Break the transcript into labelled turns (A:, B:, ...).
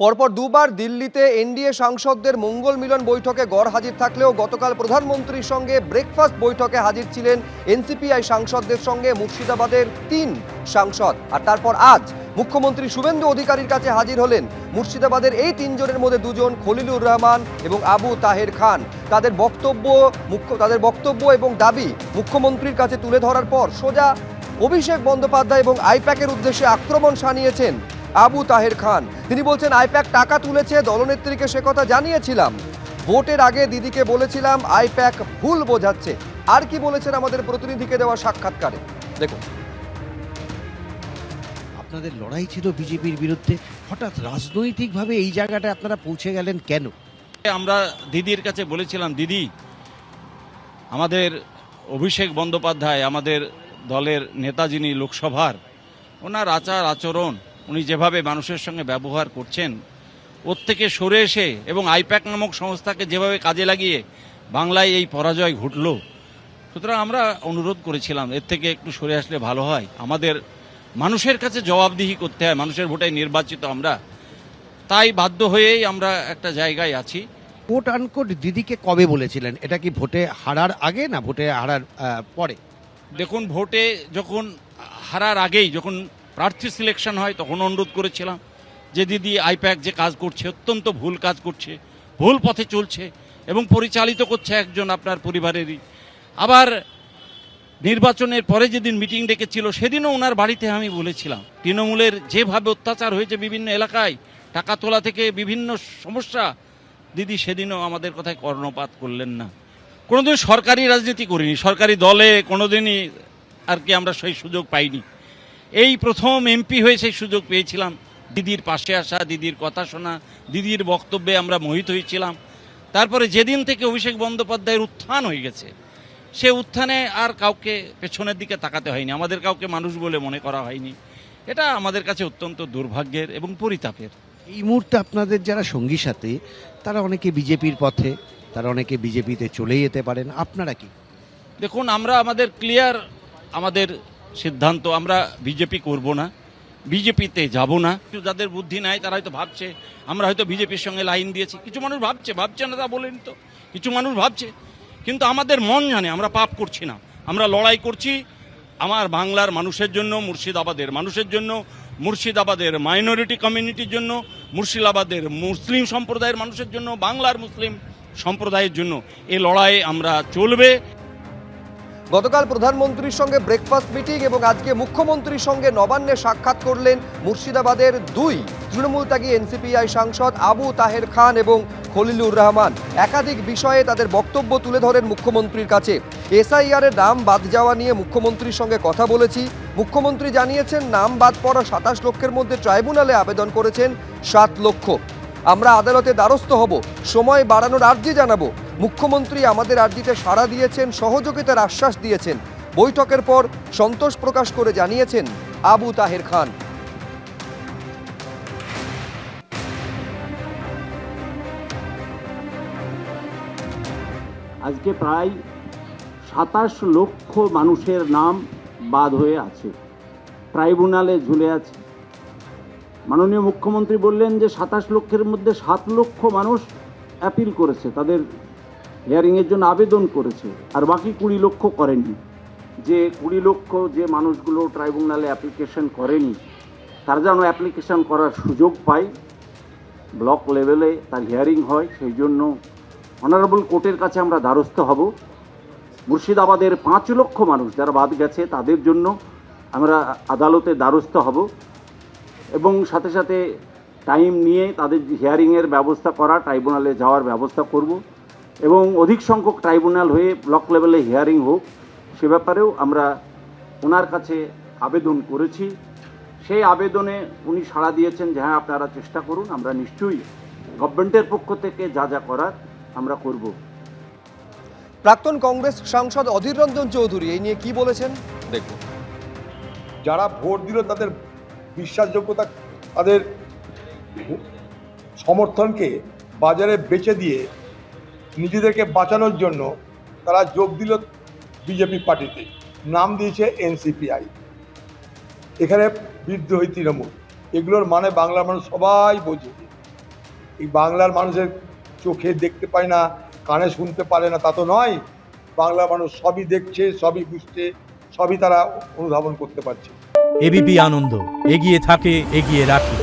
A: পরপর দুবার দিল্লিতে এনডিএ সাংসদদের মঙ্গল মিলন বৈঠকে গড় হাজির থাকলেও গতকাল প্রধানমন্ত্রীর সঙ্গে ব্রেকফাস্ট বৈঠকে হাজির ছিলেন এনসিপিআই সাংসদদের সঙ্গে মুর্শিদাবাদের ৩ সাংসদ। আর তারপর আজ মুখ্যমন্ত্রী শুভেন্দু অধিকারীর কাছে হাজির হলেন মুর্শিদাবাদের এই ৩ জনের মধ্যে ২ জন খলিলুর রহমান এবং আবু তাহের খান। তাদের বক্তব্য এবং দাবি মুখ্যমন্ত্রীর কাছে তুলে ধরার পর সোজা অভিষেক বন্দ্যোপাধ্যায় এবং আইপ্যাকের উদ্দেশ্যে আক্রমণ শানিয়েছেন আবু তাহের খান। তিনি বলছেন, আইপ্যাক টাকা তুলেছে, দলনেত্রীকে সে কথা জানিয়েছিলাম, ভোটের আগে দিদিকে বলেছিলাম আইপ্যাক ভুল বোঝাচ্ছে। আর কি বলেছেন আমাদের প্রতিনিধিকে দেওয়া সাক্ষাৎকারে দেখুন।
B: আপনাদের লড়াই ছিল বিজেপির বিরুদ্ধে, হঠাৎ রাজনৈতিকভাবে এই জায়গাটা আপনারা পৌঁছে গেলেন কেন?
C: আমরা দিদির কাছে বলেছিলাম, দিদি আমাদের অভিষেক বন্দ্যোপাধ্যায় আমাদের দলের নেতা, যিনি লোকসভার, ওনার আচার আচরণ, উনি যেভাবে মানুষের সঙ্গে ব্যবহার করছেন, ওর থেকে সরে এসে এবং আইপ্যাক নামক সংস্থাকে যেভাবে কাজে লাগিয়ে বাংলায় এই পরাজয় ঘটল, সুতরাং আমরা অনুরোধ করেছিলাম এর থেকে একটু সরে আসলে ভালো হয়। আমাদের মানুষের কাছে জবাবদিহি করতে হয়, মানুষের ভোটে নির্বাচিত আমরা, তাই বাধ্য হয়েই আমরা একটা জায়গায় আছি।
B: কোট আনকোট দিদিকে কবে বলেছিলেন? এটা কি ভোটে হারার আগে না ভোটে হারার পরে?
C: দেখুন, ভোটে যখন হারার আগেই, যখন প্রার্থী সিলেকশন হয়, তখন অনুরোধ করেছিলাম যে দিদি আইপ্যাক যে কাজ করছে অত্যন্ত ভুল কাজ করছে, ভুল পথে চলছে এবং পরিচালিত করছে একজন আপনার পরিবারেরই। আবার নির্বাচনের পরে যেদিন মিটিং ডেকেছিল সেদিনও ওনার বাড়িতে আমি বলেছিলাম, তৃণমূলের যেভাবে অত্যাচার হয়েছে বিভিন্ন এলাকায়, টাকা তোলা থেকে বিভিন্ন সমস্যা, দিদি সেদিনও আমাদের কথায় কর্ণপাত করলেন না। কোনোদিন সরকারি রাজনীতি করিনি, সরকারি দলে কোনোদিনই আর কি আমরা সেই সুযোগ পাইনি। এই প্রথম এমপি হয়ে সেই সুযোগ পেয়েছিলাম। দিদির পাশে আসা, দিদির কথা শোনা, দিদির বক্তব্যে আমরা মোহিত হয়েছিলাম। তারপরে যেদিন থেকে অভিষেক বন্দ্যোপাধ্যায়ের উত্থান হয়ে গেছে, সে উত্থানে আর কাউকে পেছনের দিকে তাকাতে হয়নি, আমাদের কাউকে মানুষ বলে মনে করা হয়নি। এটা আমাদের কাছে অত্যন্ত দুর্ভাগ্যের এবং পরিতাপের।
B: এই মুহূর্তে আপনাদের যারা সঙ্গী সাথী, তারা অনেকে বিজেপির পথে, তারা অনেকে বিজেপিতে চলে যেতে পারেন, আপনারা কি?
C: দেখুন, আমরা আমাদের ক্লিয়ার আমাদের সিদ্ধান্ত, আমরা বিজেপি করব না, বিজেপিতে যাব না। যাদের বুদ্ধি নাই তারা হয়তো ভাবছে আমরা হয়তো বিজেপির সঙ্গে লাইন দিয়েছি। কিছু মানুষ ভাবছে না, তা বলেন তো, কিছু মানুষ ভাবছে, কিন্তু আমাদের মন জানে আমরা পাপ করছি না। আমরা লড়াই করছি আমার বাংলার মানুষের জন্য, মুর্শিদাবাদের মানুষের জন্য, মুর্শিদাবাদের মাইনরিটি কমিউনিটির জন্য, মুর্শিদাবাদের মুসলিম সম্প্রদায়ের মানুষের জন্য, বাংলার মুসলিম সম্প্রদায়ের জন্য। এই লড়াই আমরা চলবে।
A: গতকাল প্রধানমন্ত্রীর সঙ্গে ব্রেকফাস্ট মিটিং এবং আজকে মুখ্যমন্ত্রীর সঙ্গে নবান্নে সাক্ষাৎ করলেন মুর্শিদাবাদের 2 তৃণমূলত্যাগী এনসিপিআই সাংসদ আবু তাহের খান এবং খলিলুর রহমান। একাধিক বিষয়ে তাদের বক্তব্য তুলে ধরেন মুখ্যমন্ত্রীর কাছে। এসআইআর এর নাম বাদ যাওয়া নিয়ে মুখ্যমন্ত্রীর সঙ্গে কথা বলেছি। মুখ্যমন্ত্রী জানিয়েছেন নাম বাদ পড়া 27 লক্ষের মধ্যে ট্রাইব্যুনালে আবেদন করেছেন 7 লক্ষ। আমরা আদালতে দ্বারস্থ হব, সময় বাড়ানোর আর্জি জানাবো। মুখ্যমন্ত্রী আমাদের আর্জিতে সাড়া দিয়েছেন, সহযোগিতার আশ্বাস দিয়েছেন। বৈঠকের পর সন্তোষ প্রকাশ করে জানিয়েছেন আবু তাহের খান।
D: আজকে প্রায় 27 লক্ষ মানুষের নাম বাদ হয়ে আছে, ট্রাইব্যুনালে ঝুলে আছে। মাননীয় মুখ্যমন্ত্রী বললেন যে 27 লক্ষের মধ্যে 7 লক্ষ মানুষ অ্যাপিল করেছে, তাদের হিয়ারিংয়ের জন্য আবেদন করেছে, আর বাকি 20 লক্ষ করেনি। যে 20 লক্ষ যে মানুষগুলো ট্রাইব্যুনালে অ্যাপ্লিকেশন করেনি, তারা যেন অ্যাপ্লিকেশন করার সুযোগ পায়, ব্লক লেভেলে তার হিয়ারিং হয়। সেই জন্য অনারেবল কোর্টের কাছে আমরা দ্বারস্থ হব। মুর্শিদাবাদের 5 লক্ষ মানুষ যারা বাদ গেছে, তাদের জন্য আমরা আদালতে দ্বারস্থ হব এবং সাথে সাথে টাইম নিয়ে তাদের হিয়ারিংয়ের ব্যবস্থা করা, ট্রাইব্যুনালে যাওয়ার ব্যবস্থা করব এবং অধিক সংখ্যক ট্রাইব্যুনাল হয়ে ব্লক লেভেলে হিয়ারিং হোক, সে ব্যাপারেও আমরা ওনার কাছে আবেদন করেছি। সেই আবেদনে উনি সাড়া দিয়েছেন যে হ্যাঁ, আপনারা চেষ্টা করুন, আমরা নিশ্চয়ই গভর্নমেন্টের পক্ষ থেকে যা যা করার আমরা করব।
A: প্রাক্তন কংগ্রেস সাংসদ অধীর রঞ্জন চৌধুরী এই নিয়ে কি বলেছেন দেখুন।
E: যারা ভোট দিল তাদের বিশ্বাসযোগ্যতা, তাদের সমর্থনকে বাজারে বেচে দিয়ে নিজেদেরকে বাঁচানোর জন্য তারা যোগ দিল বিজেপি পার্টিতে, নাম দিয়েছে এনসিপিআই। এখানে বিদ্রোহী তৃণমূল, এগুলোর মানে বাংলার মানুষ সবাই বোঝে। এই বাংলার মানুষের চোখে দেখতে পায় না, কানে শুনতে পারে না তা তো নয়। বাংলার মানুষ সবই দেখছে, সবই বুঝছে, সবই তারা অনুধাবন করতে পারছে।
F: এবিপি আনন্দ, এগিয়ে থাকে, এগিয়ে রাখে।